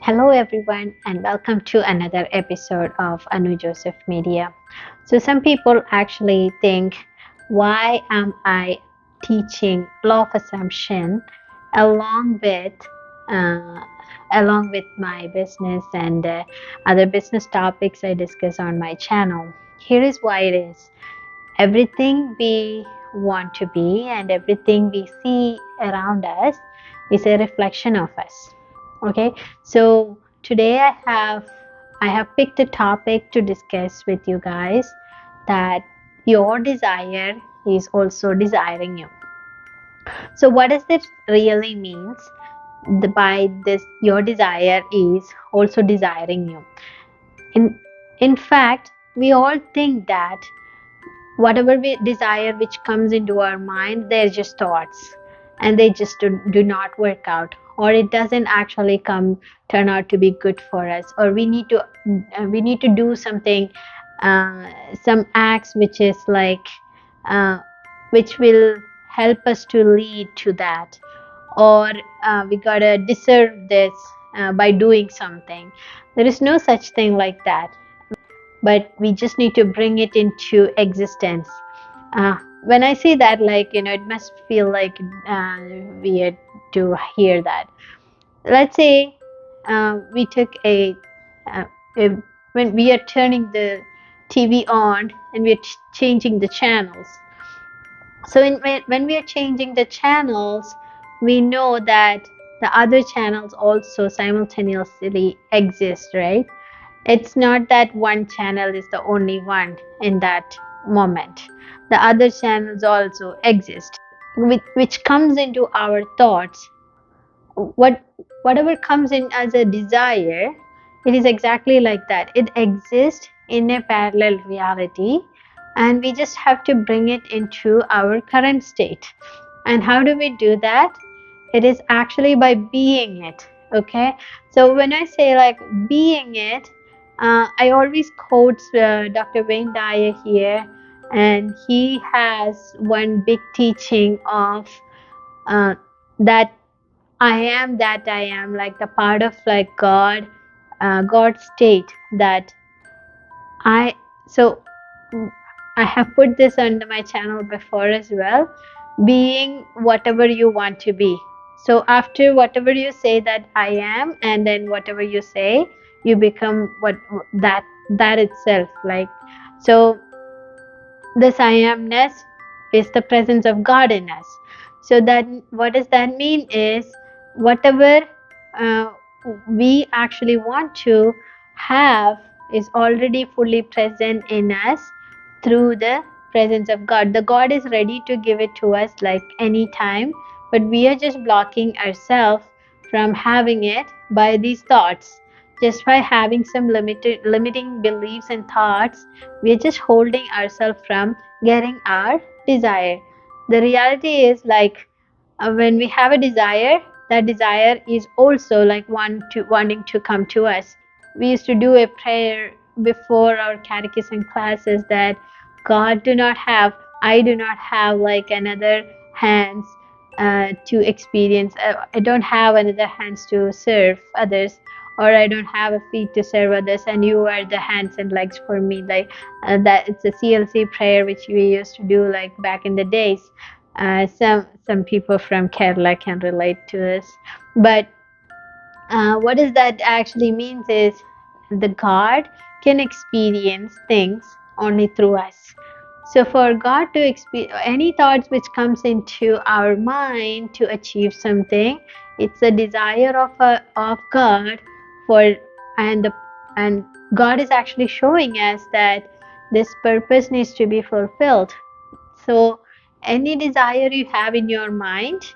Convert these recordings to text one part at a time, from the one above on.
Hello, everyone, and welcome to another episode of Anu Joseph Media. So, some people actually think, why am I teaching law of assumption along with uh, along with my business and other business topics I discuss on my channel? Here is why it is. Everything we want to be and everything we see around us is a reflection of us. Okay, so today I have picked a topic to discuss with you guys, that your desire is also desiring you. So what does this really means? By this, your desire is also desiring you. In in fact, we all think that whatever we desire which comes into our mind, they're just thoughts, and they just do not work out, or it doesn't actually turn out to be good for us, or we need to do something, uh, some acts which is like uh, which will help us to lead to that, or we gotta deserve this by doing something. There is no such thing like that, but we just need to bring it into existence. When I say that, like, it must feel like weird to hear that. Let's say we took uh, a when we are turning the TV on and we're changing the channels. So when we are changing the channels, we know that the other channels also simultaneously exist, right? It's not that one channel is the only one in that moment. The other channels also exist, which comes into our thoughts. What Whatever comes in as a desire, it is exactly like that. It exists in a parallel reality, and we just have to bring it into our current state. And how do we do that? It is actually by being it. Okay, so when I say like being it, I always quote Dr. Wayne Dyer here, and he has one big teaching of uh, that I am that I am, like the part of like God, God's state, that I so I have put this under my channel before as well. Being whatever you want to be. So after whatever you say that I am, and then whatever you say, you become what that itself. Like, so this I amness is the presence of God in us. So that, what does that mean is, whatever uh, we actually want to have is already fully present in us through the presence of God. The God is ready to give it to us like any time, but we are just blocking ourselves from having it by these thoughts. Just by having some limiting beliefs and thoughts, we are just holding ourselves from getting our desire. The reality is like, when we have a desire, that desire is also like wanting to come to us. We used to do a prayer before our catechism classes that God do not have, I do not have like another hands to experience. I don't have another hands to serve others, or I don't have a feet to serve others, and you are the hands and legs for me. Like that, it's a CLC prayer which we used to do like back in the days. Some people from Kerala can relate to this, but what does that actually means is, the God can experience things only through us. So for God to experience any thoughts which comes into our mind to achieve something, it's a desire of God for, and and God is actually showing us that this purpose needs to be fulfilled. So any desire you have in your mind,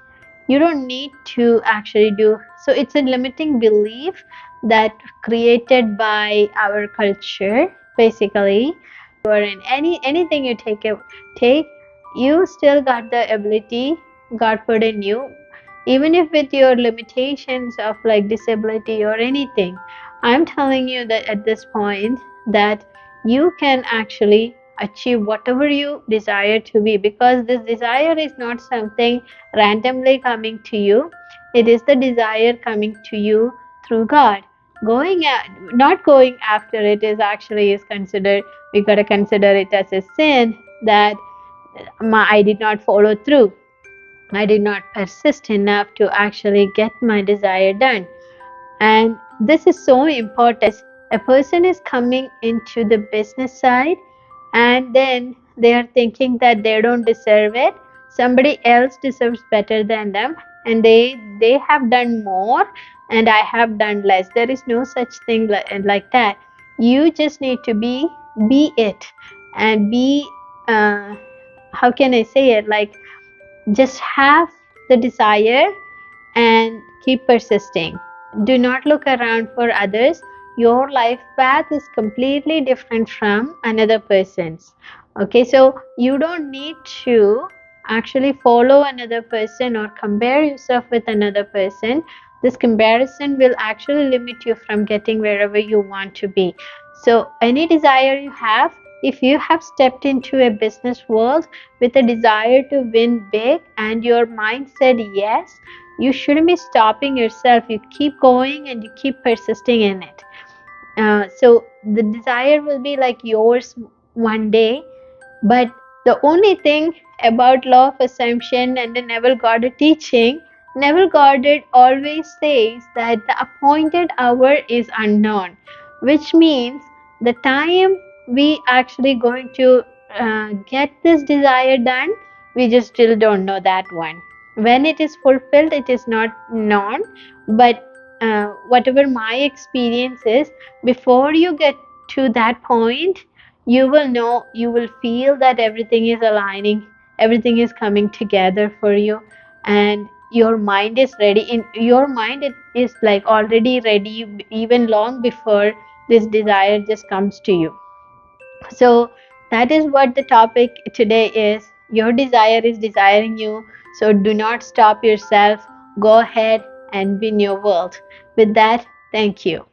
you don't need to actually do. So it's a limiting belief that created by our culture, basically. Or in anything you take, you still got the ability God put in you, even if with your limitations of like disability or anything. I'm telling you that at this point, that you can actually achieve whatever you desire to be, because this desire is not something randomly coming to you. It is the desire coming to you through God. going at, not going after it is considered, we got to consider it as a sin, that I did not follow through. I did not persist enough to actually get my desire done. And this is so important. A person is coming into the business side and then they are thinking that they don't deserve it. Somebody else deserves better than them, and they have done more and I have done less. There is no such thing like that. You just need to be it, and be how can I say it, like, just have the desire and keep persisting. Do not look around for others. Your life path is completely different from another person's. Okay, so you don't need to actually follow another person or compare yourself with another person. This comparison will actually limit you from getting wherever you want to be. So, any desire you have, if you have stepped into a business world with a desire to win big and your mind said yes, you shouldn't be stopping yourself. You keep going and you keep persisting in it. So the desire will be like yours one day. But the only thing about law of assumption and the Neville Goddard teaching, Neville Goddard always says that the appointed hour is unknown, which means the time we actually going to get this desire done, we just still don't know that one. When it is fulfilled, it is not known. But whatever my experience is, before you get to that point, you will know, you will feel that everything is aligning, everything is coming together for you, and your mind is ready. In your mind, it is like already ready even long before this desire just comes to you. So that is what the topic today is. Your desire is desiring you, so do not stop yourself. Go ahead and win your world. With that, thank you.